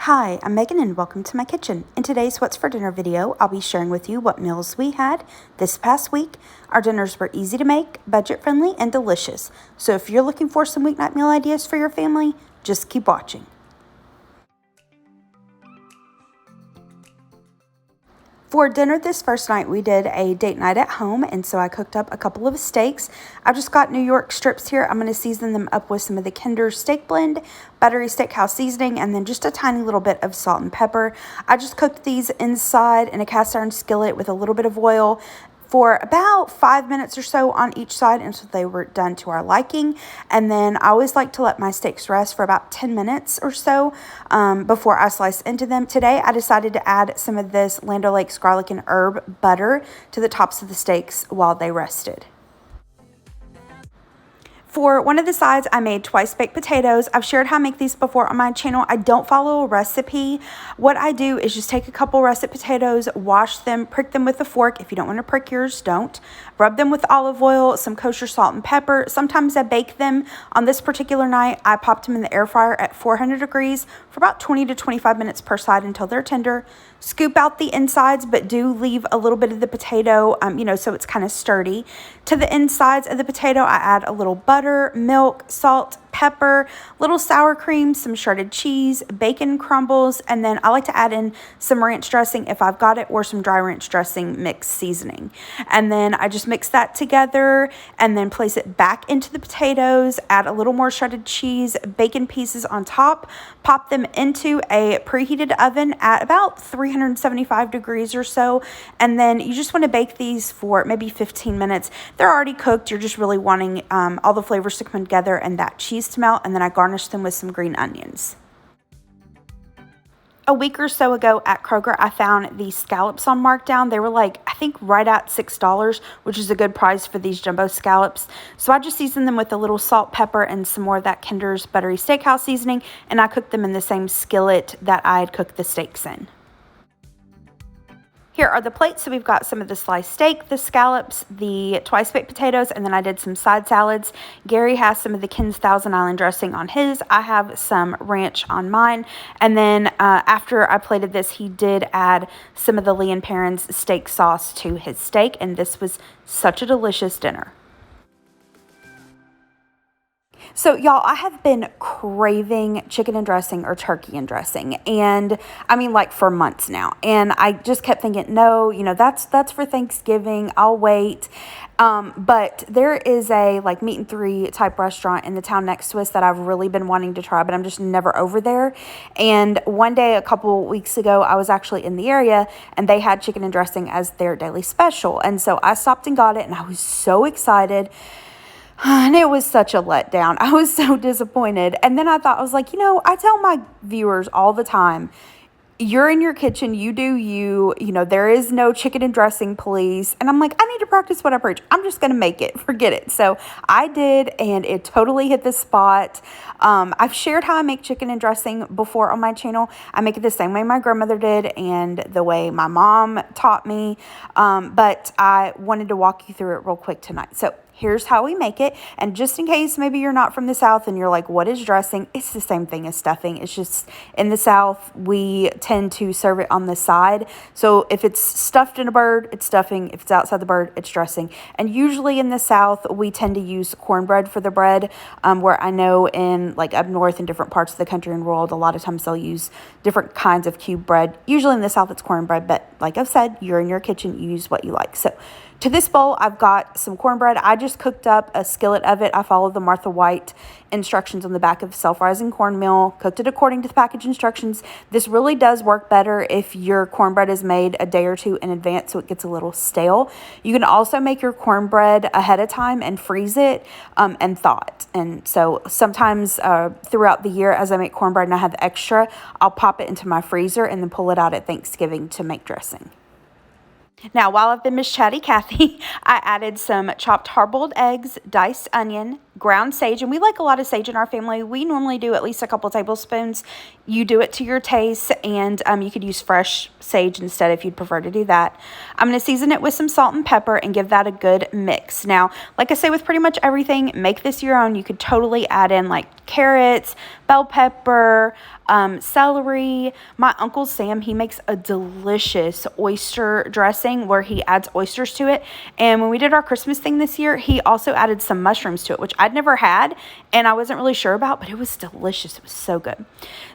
Hi, I'm Megan and welcome to my kitchen. In today's What's for Dinner video, I'll be sharing with you what meals we had this past week. Our dinners were easy to make, budget friendly, and delicious. So if you're looking for some weeknight meal ideas for your family, just keep watching. For dinner this first night, we did a date night at home, and so I cooked up a couple of steaks. I've just got New York strips here. I'm going to season them up with some of the Kinder steak blend, buttery steakhouse seasoning, and then just a tiny little bit of salt and pepper. I just cooked these inside in a cast iron skillet with a little bit of oil for about 5 minutes or so on each side until they were done to our liking. And then I always like to let my steaks rest for about 10 minutes or so before I slice into them. Today I decided to add some of this Land O'Lakes garlic and herb butter to the tops of the steaks while they rested. For one of the sides, I made twice baked potatoes. I've shared how I make these before on my channel. I don't follow a recipe. What I do is just take a couple russet potatoes, wash them, prick them with a fork. If you don't want to prick yours, don't. Rub them with olive oil, some kosher salt and pepper. Sometimes I bake them. On this particular night, I popped them in the air fryer at 400 degrees for about 20 to 25 minutes per side until they're tender. Scoop out the insides, but do leave a little bit of the potato, so it's kind of sturdy. To the insides of the potato, I add a little butter, milk, salt, pepper, little sour cream, some shredded cheese, bacon crumbles, and then I like to add in some ranch dressing if I've got it, or some dry ranch dressing mixed seasoning. And then I just mix that together and then place it back into the potatoes, add a little more shredded cheese, bacon pieces on top, pop them into a preheated oven at about 375 degrees or so. And then you just want to bake these for maybe 15 minutes. They're already cooked. You're just really wanting all the flavors to come together and that cheese to melt, and then I garnished them with some green onions. A week or so ago at Kroger, I found these scallops on markdown. They were like, I think right at $6, which is a good price for these jumbo scallops. So I just seasoned them with a little salt, pepper, and some more of that Kinder's buttery steakhouse seasoning, and I cooked them in the same skillet that I had cooked the steaks in. Here are the plates. So we've got some of the sliced steak, the scallops, the twice baked potatoes, and then I did some side salads. Gary has some of the Ken's Thousand Island dressing on his. I have some ranch on mine. And then after I plated this, he did add some of the Lee & Perrin's steak sauce to his steak, and this was such a delicious dinner. So y'all, I have been craving chicken and dressing or turkey and dressing, and I mean like for months now. And I just kept thinking, no, that's for Thanksgiving. I'll wait. But there is a like meat and three type restaurant in the town next to us that I've really been wanting to try, but I'm just never over there. And one day a couple weeks ago, I was actually in the area and they had chicken and dressing as their daily special. And so I stopped and got it, and I was so excited. And it was such a letdown. I was so disappointed. And then I thought, I was like, I tell my viewers all the time, you're in your kitchen, you do you, there is no chicken and dressing, please. And I'm like, I need to practice what I preach. I'm just going to make it. Forget it. So I did, and it totally hit the spot. I've shared how I make chicken and dressing before on my channel. I make it the same way my grandmother did and the way my mom taught me. But I wanted to walk you through it real quick tonight. So here's how we make it. And just in case maybe you're not from the South and you're like, what is dressing? It's the same thing as stuffing. It's just in the South, we tend to serve it on the side. So if it's stuffed in a bird, it's stuffing. If it's outside the bird, it's dressing. And usually in the South, we tend to use cornbread for the bread, where I know in like up north in different parts of the country and world, a lot of times they'll use different kinds of cube bread. Usually in the South, it's cornbread, but like I've said, you're in your kitchen, you use what you like. So to this bowl, I've got some cornbread. I just cooked up a skillet of it. I followed the Martha White instructions on the back of self-rising cornmeal, cooked it according to the package instructions. This really does work better if your cornbread is made a day or two in advance, so it gets a little stale. You can also make your cornbread ahead of time and freeze it and thaw it. And so sometimes throughout the year, as I make cornbread and I have extra, I'll pop it into my freezer and then pull it out at Thanksgiving to make dressing. Now, while I've been Miss Chatty Cathy, I added some chopped hard-boiled eggs, diced onion, ground sage, and we like a lot of sage in our family. We normally do at least a couple tablespoons. You do it to your taste, and you could use fresh sage instead if you'd prefer to do that. I'm going to season it with some salt and pepper and give that a good mix. Now, like I say with pretty much everything, make this your own. You could totally add in like carrots, bell pepper, celery. My Uncle Sam, he makes a delicious oyster dressing where he adds oysters to it. And when we did our Christmas thing this year, he also added some mushrooms to it, which I'd never had and I wasn't really sure about, but it was delicious. It was so good.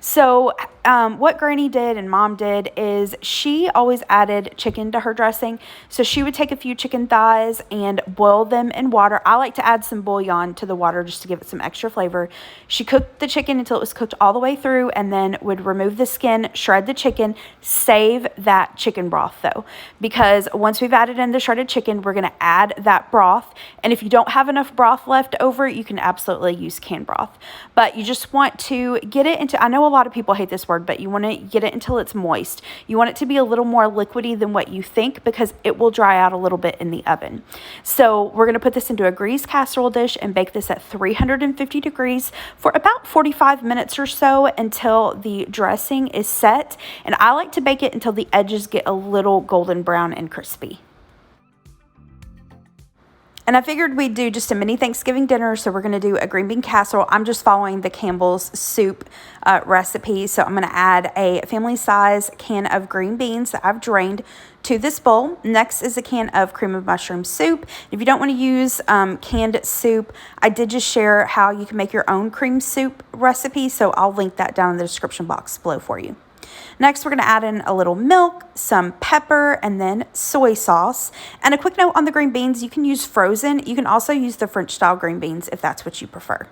So what Granny did and Mom did is she always added chicken to her dressing. So she would take a few chicken thighs and boil them in water. I like to add some bouillon to the water just to give it some extra flavor. She cooked the chicken until it was cooked all the way through and then would remove the skin, shred the chicken, save that chicken broth though, because once we've added in the shredded chicken, we're going to add that broth. And if you don't have enough broth left over, you can absolutely use canned broth. But you just want to get it into, I know a lot of people hate this word, but you want to get it until it's moist. You want it to be a little more liquidy than what you think because it will dry out a little bit in the oven. So we're going to put this into a greased casserole dish and bake this at 350 degrees for about 45 minutes or so until the dressing is set. And I like to bake it until the edges get a little golden brown and crispy. And I figured we'd do just a mini Thanksgiving dinner, so we're going to do a green bean casserole. I'm just following the Campbell's soup recipe, so I'm going to add a family size can of green beans that I've drained to this bowl. Next is a can of cream of mushroom soup. If you don't want to use canned soup, I did just share how you can make your own cream soup recipe, so I'll link that down in the description box below for you. Next, we're going to add in a little milk, some pepper, and then soy sauce. And a quick note on the green beans, you can use frozen. You can also use the French style green beans if that's what you prefer.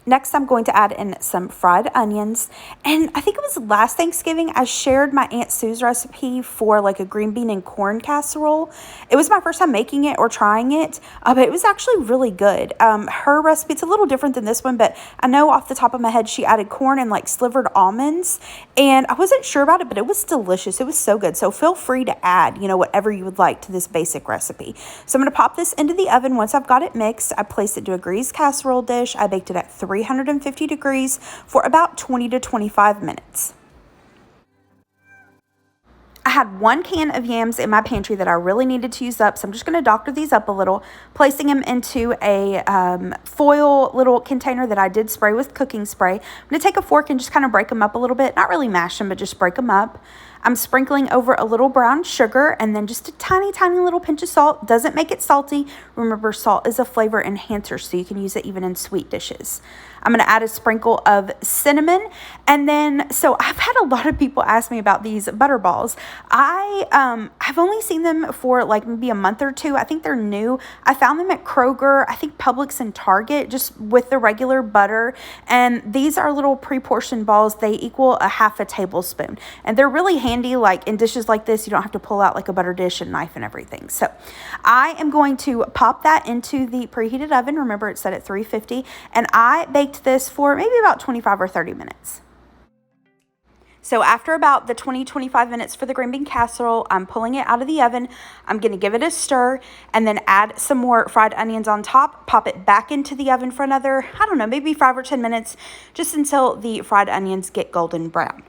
Next, I'm going to add in some fried onions. And I think it was last Thanksgiving, I shared my Aunt Sue's recipe for like a green bean and corn casserole. It was my first time making it or trying it, but it was actually really good. Her recipe, it's a little different than this one, but I know off the top of my head, she added corn and like slivered almonds. And I wasn't sure about it, but it was delicious. It was so good. So feel free to add, whatever you would like to this basic recipe. So I'm going to pop this into the oven. Once I've got it mixed, I place it into a greased casserole dish. I baked it at 350 degrees for about 20 to 25 minutes. I had 1 can of yams in my pantry that I really needed to use up, so I'm just going to doctor these up a little, placing them into a foil little container that I did spray with cooking spray. I'm going to take a fork and just kind of break them up a little bit, not really mash them, but just break them up. I'm sprinkling over a little brown sugar and then just a tiny, tiny little pinch of salt. Doesn't make it salty. Remember, salt is a flavor enhancer, so you can use it even in sweet dishes. I'm going to add a sprinkle of cinnamon. And then, so I've had a lot of people ask me about these butter balls. I've only seen them for like maybe a month or two. I think they're new. I found them at Kroger, I think Publix and Target, just with the regular butter. And these are little pre-portioned balls. They equal a half a tablespoon. And they're really handy, like in dishes like this. You don't have to pull out like a butter dish and knife and everything. So I am going to pop that into the preheated oven. Remember, it's set at 350. And I baked this for maybe about 25 or 30 minutes. So after about the 20-25 minutes for the green bean casserole, I'm pulling it out of the oven. I'm going to give it a stir and then add some more fried onions on top, pop it back into the oven for another, I don't know, maybe 5 or 10 minutes, just until the fried onions get golden brown.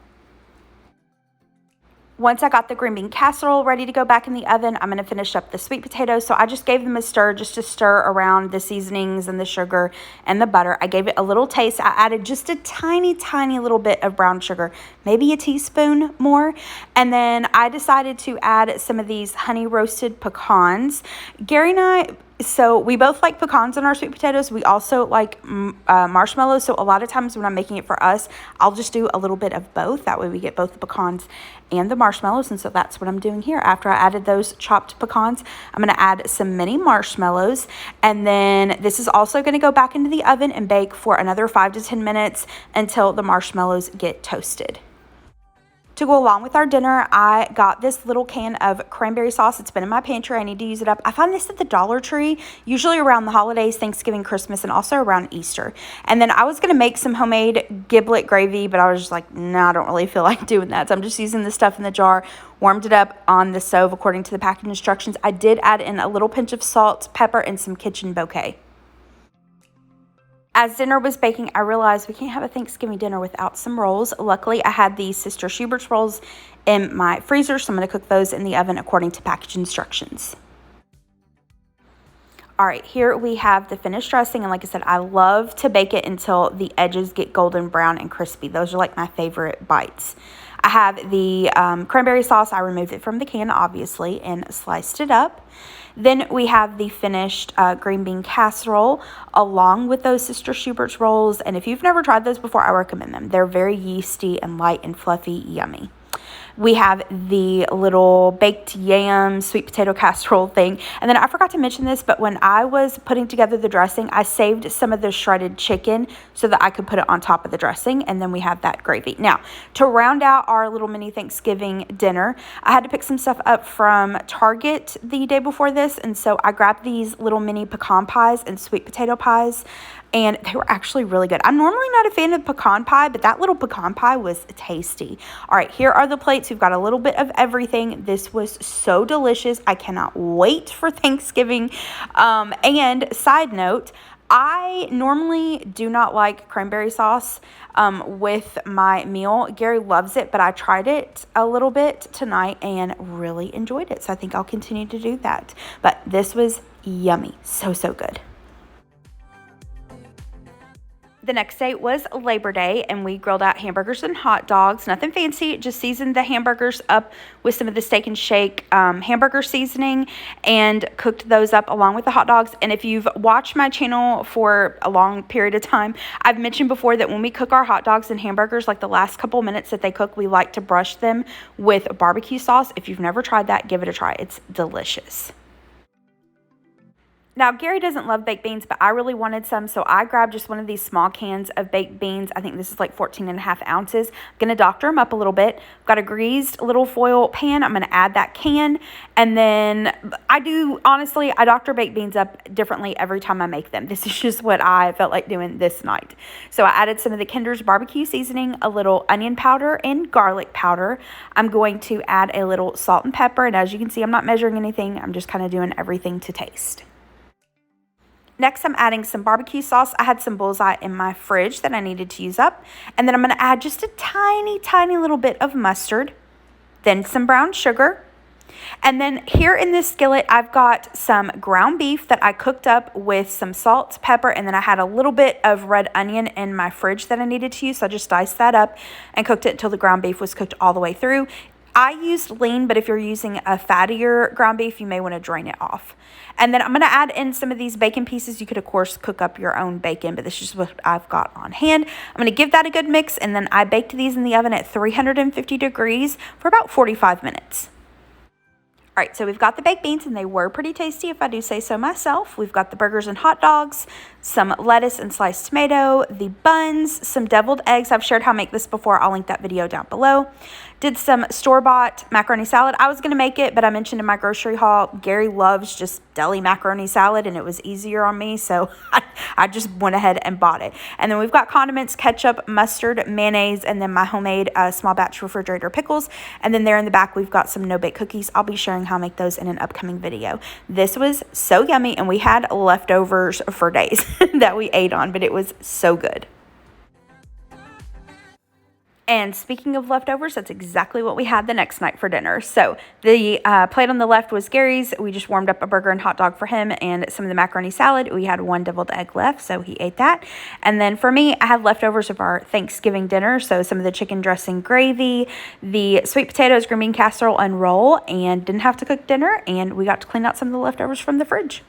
Once I got the green bean casserole ready to go back in the oven, I'm going to finish up the sweet potatoes. So I just gave them a stir just to stir around the seasonings and the sugar and the butter. I gave it a little taste. I added just a tiny, tiny little bit of brown sugar, maybe a teaspoon more. And then I decided to add some of these honey roasted pecans. Gary and I, so we both like pecans in our sweet potatoes. We also like marshmallows. So a lot of times when I'm making it for us, I'll just do a little bit of both. That way we get both the pecans and the marshmallows. And so that's what I'm doing here. After I added those chopped pecans, I'm going to add some mini marshmallows. And then this is also going to go back into the oven and bake for another 5 to 10 minutes until the marshmallows get toasted. To go along with our dinner, I got this little can of cranberry sauce. It's been in my pantry. I need to use it up. I found this at the Dollar Tree, usually around the holidays, Thanksgiving, Christmas, and also around Easter. And then I was going to make some homemade giblet gravy, but I was just like, no, I don't really feel like doing that. So I'm just using this stuff in the jar, warmed it up on the stove according to the package instructions. I did add in a little pinch of salt, pepper, and some kitchen bouquet. As dinner was baking, I realized we can't have a Thanksgiving dinner without some rolls. Luckily, I had these Sister Schubert's rolls in my freezer, so I'm going to cook those in the oven according to package instructions. All right, here we have the finished dressing, and like I said, I love to bake it until the edges get golden brown and crispy. Those are like my favorite bites. I have the cranberry sauce. I removed it from the can, obviously, and sliced it up. Then we have the finished green bean casserole along with those Sister Schubert's rolls, and if you've never tried those before, I recommend them. They're very yeasty and light and fluffy, yummy. We have the little baked yam sweet potato casserole thing. And then I forgot to mention this, but when I was putting together the dressing, I saved some of the shredded chicken so that I could put it on top of the dressing. And then we have that gravy. Now, to round out our little mini Thanksgiving dinner, I had to pick some stuff up from Target the day before this. And so I grabbed these little mini pecan pies and sweet potato pies, and they were actually really good. I'm normally not a fan of pecan pie, but that little pecan pie was tasty. All right, here are the plates. We've got a little bit of everything. This was so delicious. I cannot wait for Thanksgiving. And side note, I normally do not like cranberry sauce with my meal. Gary loves it, but I tried it a little bit tonight and really enjoyed it. So I think I'll continue to do that. But this was yummy. So, so good. The next day was Labor Day, and we grilled out hamburgers and hot dogs. Nothing fancy, just seasoned the hamburgers up with some of the Steak and Shake hamburger seasoning and cooked those up along with the hot dogs. And if you've watched my channel for a long period of time, I've mentioned before that when we cook our hot dogs and hamburgers, like the last couple minutes that they cook, we like to brush them with barbecue sauce. If you've never tried that, give it a try. It's delicious. Now, Gary doesn't love baked beans, but I really wanted some, so I grabbed just one of these small cans of baked beans. I think this is like 14.5 ounces. I'm going to doctor them up a little bit. I've got a greased little foil pan. I'm going to add that can, and then I doctor baked beans up differently every time I make them. This is just what I felt like doing this night. So I added some of the Kinder's barbecue seasoning, a little onion powder, and garlic powder. I'm going to add a little salt and pepper, and as you can see, I'm not measuring anything. I'm just kind of doing everything to taste. Next, I'm adding some barbecue sauce. I had some bullseye in my fridge that I needed to use up. And then I'm going to add just a tiny, tiny little bit of mustard. Then some brown sugar. And then here in this skillet, I've got some ground beef that I cooked up with some salt, pepper, and then I had a little bit of red onion in my fridge that I needed to use. So I just diced that up and cooked it until the ground beef was cooked all the way through. I used lean, but if you're using a fattier ground beef, you may want to drain it off. And then I'm going to add in some of these bacon pieces. You could, of course, cook up your own bacon, but this is what I've got on hand. I'm going to give that a good mix, and then I baked these in the oven at 350 degrees for about 45 minutes. All right, so we've got the baked beans, and they were pretty tasty, if I do say so myself. We've got the burgers and hot dogs, some lettuce and sliced tomato, the buns, some deviled eggs. I've shared how I make this before. I'll link that video down below. Did some store-bought macaroni salad. I was going to make it, but I mentioned in my grocery haul, Gary loves just deli macaroni salad, and it was easier on me, so I just went ahead and bought it. And then we've got condiments, ketchup, mustard, mayonnaise, and then my homemade small batch refrigerator pickles. And then there in the back, we've got some no-bake cookies. I'll be sharing how I make those in an upcoming video. This was so yummy, and we had leftovers for days that we ate on, but it was so good. And speaking of leftovers, that's exactly what we had the next night for dinner. So the plate on the left was Gary's. We just warmed up a burger and hot dog for him and some of the macaroni salad. We had one deviled egg left, so he ate that. And then for me, I had leftovers of our Thanksgiving dinner. So some of the chicken dressing gravy, the sweet potatoes, green bean casserole, and roll, and didn't have to cook dinner. And we got to clean out some of the leftovers from the fridge.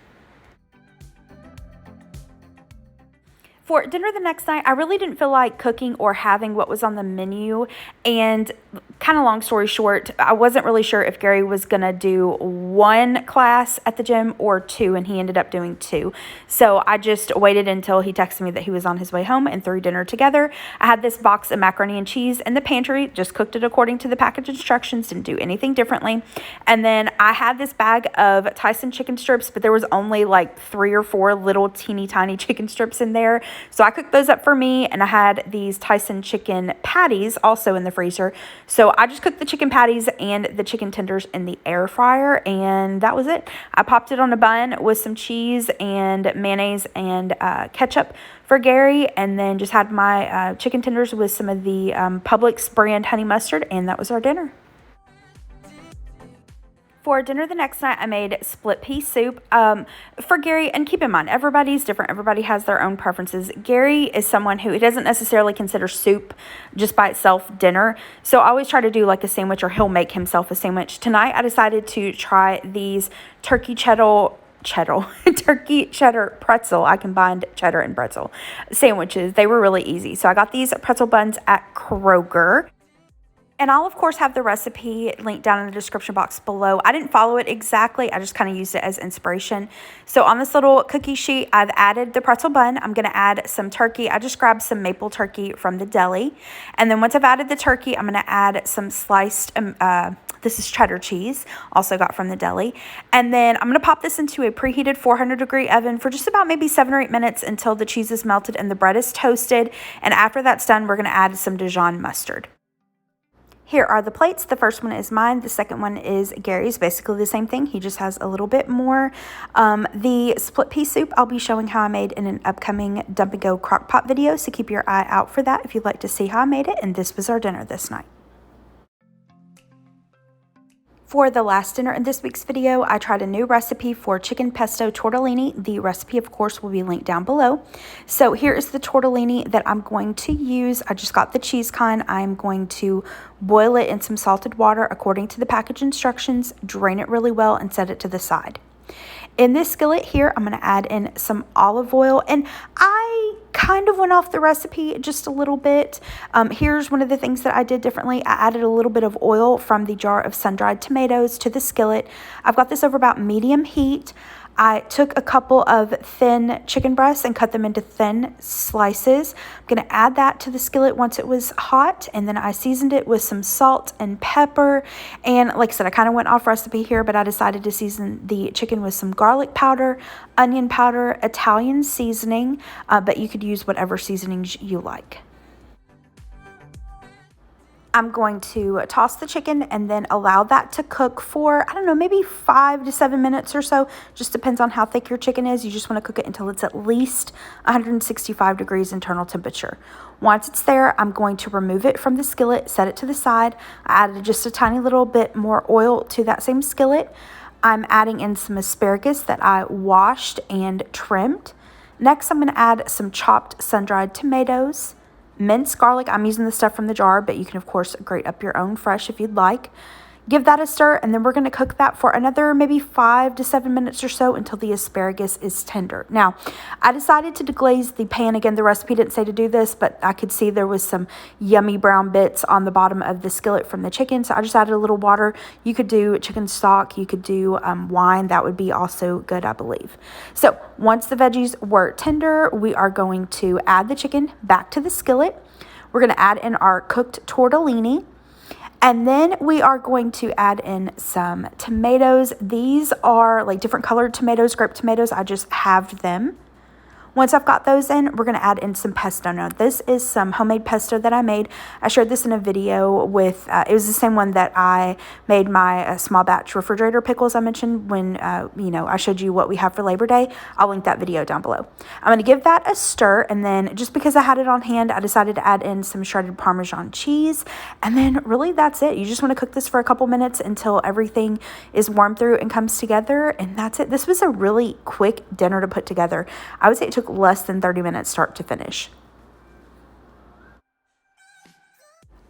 For dinner the next night, I really didn't feel like cooking or having what was on the menu, and kind of long story short, I wasn't really sure if Gary was going to do one class at the gym or two, and he ended up doing two. So I just waited until he texted me that he was on his way home and threw dinner together. I had this box of macaroni and cheese in the pantry, just cooked it according to the package instructions, didn't do anything differently. And then I had this bag of Tyson chicken strips, but there was only like 3 or 4 little teeny tiny chicken strips in there. So I cooked those up for me, and I had these Tyson chicken patties also in the freezer. So I just cooked the chicken patties and the chicken tenders in the air fryer, and that was it. I popped it on a bun with some cheese and mayonnaise and ketchup for Gary, and then just had my chicken tenders with some of the Publix brand honey mustard, and that was our dinner. For dinner the next night, I made split pea soup for Gary. And keep in mind, everybody's different. Everybody has their own preferences. Gary is someone who doesn't necessarily consider soup just by itself dinner. So I always try to do like a sandwich, or he'll make himself a sandwich. Tonight, I decided to try these turkey cheddar pretzel. I combined cheddar and pretzel sandwiches. They were really easy. So I got these pretzel buns at Kroger. And I'll, of course, have the recipe linked down in the description box below. I didn't follow it exactly. I just kind of used it as inspiration. So on this little cookie sheet, I've added the pretzel bun. I'm going to add some turkey. I just grabbed some maple turkey from the deli. And then once I've added the turkey, I'm going to add some sliced, this is cheddar cheese, also got from the deli. And then I'm going to pop this into a preheated 400-degree oven for just about maybe 7 or 8 minutes until the cheese is melted and the bread is toasted. And after that's done, we're going to add some Dijon mustard. Here are the plates. The first one is mine. The second one is Gary's. Basically the same thing. He just has a little bit more. The split pea soup I'll be showing how I made in an upcoming Dump and Go crock pot video. So keep your eye out for that if you'd like to see how I made it. And this was our dinner this night. For the last dinner in this week's video, I tried a new recipe for chicken pesto tortellini. The recipe, of course, will be linked down below. So here is the tortellini that I'm going to use. I just got the cheese kind. I'm going to boil it in some salted water according to the package instructions, drain it really well, and set it to the side. In this skillet here, I'm going to add in some olive oil, and I kind of went off the recipe just a little bit. Here's one of the things that I did differently. I added a little bit of oil from the jar of sun-dried tomatoes to the skillet. I've got this over about medium heat. I took a couple of thin chicken breasts and cut them into thin slices. I'm going to add that to the skillet once it was hot, and then I seasoned it with some salt and pepper. And like I said, I kind of went off recipe here, but I decided to season the chicken with some garlic powder, onion powder, Italian seasoning, but you could use whatever seasonings you like. I'm going to toss the chicken and then allow that to cook for, I don't know, maybe 5 to 7 minutes or so. Just depends on how thick your chicken is. You just want to cook it until it's at least 165 degrees internal temperature. Once it's there, I'm going to remove it from the skillet, set it to the side. I added just a tiny little bit more oil to that same skillet. I'm adding in some asparagus that I washed and trimmed. Next, I'm going to add some chopped sun-dried tomatoes. Minced garlic. I'm using the stuff from the jar, but you can, of course, grate up your own fresh if you'd like. Give that a stir, and then we're going to cook that for another maybe 5 to 7 minutes or so until the asparagus is tender. Now, I decided to deglaze the pan. Again, the recipe didn't say to do this, but I could see there was some yummy brown bits on the bottom of the skillet from the chicken, so I just added a little water. You could do chicken stock. You could do wine. That would be also good, I believe. So once the veggies were tender, we are going to add the chicken back to the skillet. We're going to add in our cooked tortellini. And then we are going to add in some tomatoes. These are like different colored tomatoes, grape tomatoes. I just halved them. Once I've got those in, we're going to add in some pesto. Now, this is some homemade pesto that I made. I shared this in a video with, it was the same one that I made my small batch refrigerator pickles I mentioned when, I showed you what we have for Labor Day. I'll link that video down below. I'm going to give that a stir, and then just because I had it on hand, I decided to add in some shredded Parmesan cheese, and then really that's it. You just want to cook this for a couple minutes until everything is warmed through and comes together, and that's it. This was a really quick dinner to put together. I would say it took less than 30 minutes start to finish.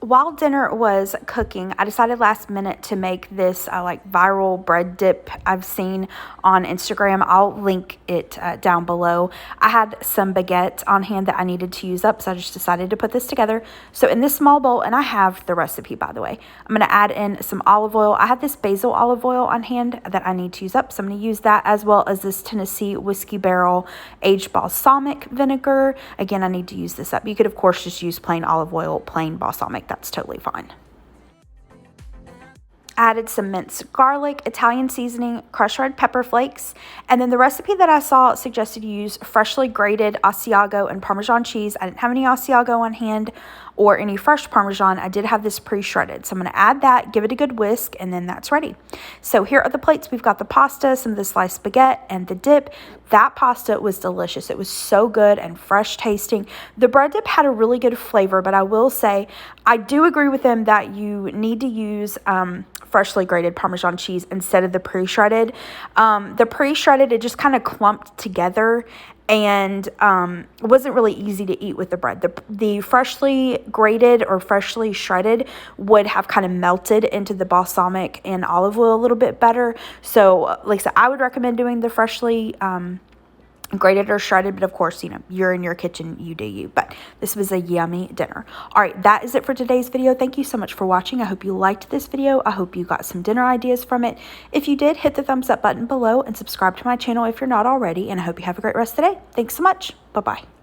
While dinner was cooking, I decided last minute to make this like viral bread dip I've seen on Instagram. I'll link it down below. I had some baguette on hand that I needed to use up, so I just decided to put this together. So in this small bowl, and I have the recipe by the way, I'm going to add in some olive oil. I have this basil olive oil on hand that I need to use up, so I'm going to use that, as well as this Tennessee Whiskey Barrel aged balsamic vinegar. Again, I need to use this up. You could of course just use plain olive oil, plain balsamic. That's totally fine. added some minced garlic, Italian seasoning, crushed red pepper flakes, and then the recipe that I saw suggested you use freshly grated Asiago and Parmesan cheese. I didn't have any Asiago on hand or any fresh Parmesan. I did have this pre-shredded. So I'm going to add that, give it a good whisk, and then that's ready. So here are the plates. We've got the pasta, some of the sliced baguette, and the dip. That pasta was delicious. It was so good and fresh tasting. The bread dip had a really good flavor, but I will say I do agree with them that you need to use freshly grated Parmesan cheese instead of the pre-shredded. The pre-shredded, it just kind of clumped together and it wasn't really easy to eat with the bread. The freshly grated or freshly shredded would have kind of melted into the balsamic and olive oil a little bit better. So like I said, I would recommend doing the freshly grated or shredded, but of course, you know, you're in your kitchen, you do you. But this was a yummy dinner. All right, that is it for today's video. Thank you so much for watching. I hope you liked this video. I hope you got some dinner ideas from it. If you did, hit the thumbs up button below and subscribe to my channel if you're not already, and I hope you have a great rest of the day. Thanks so much. Bye-bye.